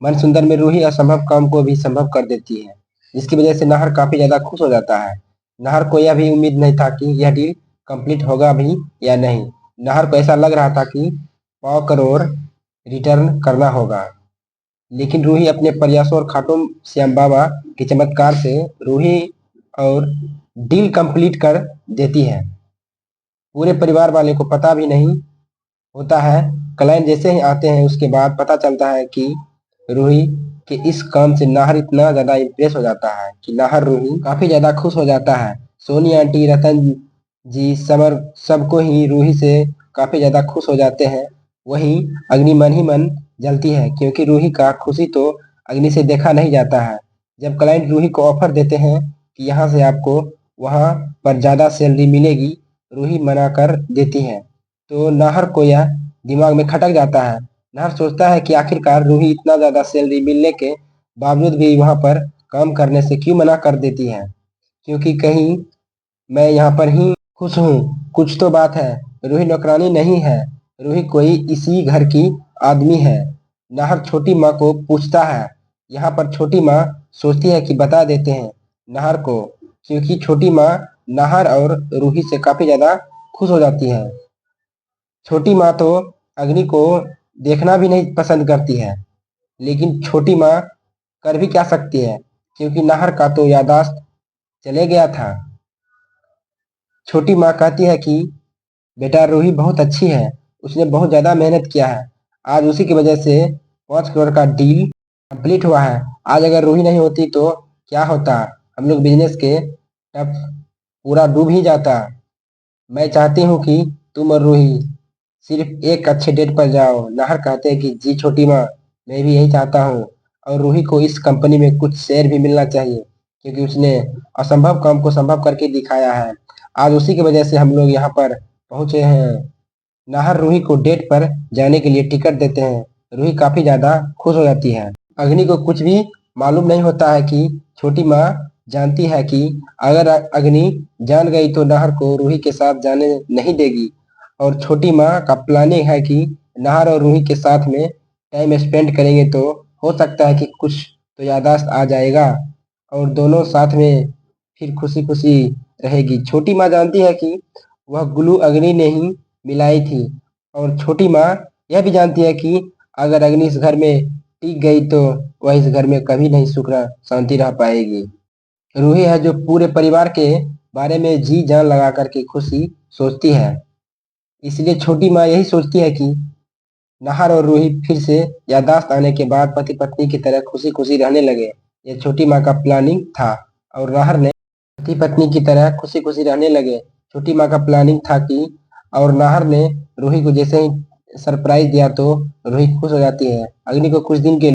मन सुंदर में रूही असंभव काम को भी संभव कर देती है, जिसकी वजह से नाहर काफी ज्यादा खुश हो जाता है। नाहर को यह भी उम्मीद नहीं था कि यह डील कंप्लीट होगा भी या नहीं। नाहर को ऐसा लग रहा था कि 100 करोड़ रिटर्न करना होगा, लेकिन रूही अपने प्रयासों और खाटू श्याम बाबा के चमत्कार से रूही और डील कंप्लीट कर देती है। पूरे परिवार वाले को पता भी नहीं होता है। क्लाइंट जैसे ही आते हैं उसके बाद पता चलता है कि रूही के इस काम से नाहर इतना ज्यादा इम्प्रेस हो जाता है कि नाहर रूही काफी ज्यादा खुश हो जाता है। सोनी आंटी, रतन जी, समर सबको ही रूही से काफी ज्यादा खुश हो जाते हैं। वहीं अग्नि मन ही मन जलती है, क्योंकि रूही का खुशी तो अग्नि से देखा नहीं जाता है। जब क्लाइंट रूही को ऑफर देते हैं कि यहाँ से आपको वहाँ पर ज्यादा सैलरी मिलेगी, रूही मना कर देती है, तो नाहर को यह दिमाग में खटक जाता है। नाहर सोचता है कि आखिरकार रूही इतना ज्यादा सैलरी मिलने के बावजूद भी वहां पर काम करने से क्यों मना कर देती है, क्योंकि कहीं मैं यहाँ पर ही खुश हूँ। कुछ तो बात है। रूही नौकरानी नहीं है, रूही कोई इसी घर की आदमी है। नाहर छोटी माँ को पूछता है। यहाँ पर छोटी माँ सोचती है कि बता देते हैं नाहर को, क्योंकि छोटी माँ नाहर और रूही से काफी ज्यादा खुश हो जाती है। छोटी माँ तो अग्नि को देखना भी नहीं पसंद करती है, लेकिन छोटी माँ कर भी क्या सकती है, क्योंकि नाहर का तो याददाश्त चले गया था। छोटी माँ कहती है कि बेटा रूही बहुत अच्छी है, उसने बहुत ज्यादा मेहनत किया है। आज उसी की वजह से 5 करोड़ का डील कंप्लीट हुआ है। आज अगर रूही नहीं होती तो क्या होता, हम लोग बिजनेस के टफ पूरा डूब ही जाता। मैं चाहती हूँ कि तुम और रूही सिर्फ एक अच्छे डेट पर जाओ। नाहर कहते हैं कि जी छोटी माँ, मैं भी यही चाहता हूँ, और रूही को इस कंपनी में कुछ शेयर भी मिलना चाहिए, क्योंकि उसने असंभव काम को संभव करके दिखाया है। आज उसी की वजह से हम लोग यहाँ पर पहुंचे हैं। नाहर रूही को डेट पर जाने के लिए टिकट देते हैं। रूही काफी ज्यादा खुश हो जाती है। अग्नि को कुछ भी मालूम नहीं होता है कि छोटी माँ जानती है कि अगर अग्नि जान गई तो नाहर को रूही के साथ जाने नहीं देगी, और छोटी माँ का प्लानिंग है कि नाहर और रूही के साथ में टाइम स्पेंड करेंगे तो हो सकता है कि कुछ तो याददाश्त आ जाएगा और दोनों साथ में फिर खुशी खुशी रहेगी। छोटी माँ जानती है कि वह ग्लू अग्नि ने ही मिलाई थी, और छोटी माँ यह भी जानती है कि अगर अग्नि इस घर में टिक गई तो वह इस घर में कभी नहीं सुख शांति रह पाएगी। रूही है जो पूरे परिवार के बारे में जी जान लगा करके खुशी सोचती है। इसलिए छोटी माँ यही सोचती है कि नाहर और रूही फिर से याददाश्त आने के बाद पति पत्नी की तरह खुशी खुशी रहने लगे। यह छोटी माँ का प्लानिंग था, और नाहर ने पति पत्नी की तरह खुशी खुशी रहने लगे। छोटी माँ का प्लानिंग था कि, और नाहर ने रूही को जैसे ही सरप्राइज दिया तो रूही खुश हो जाती है। अग्नि को कुछ दिन के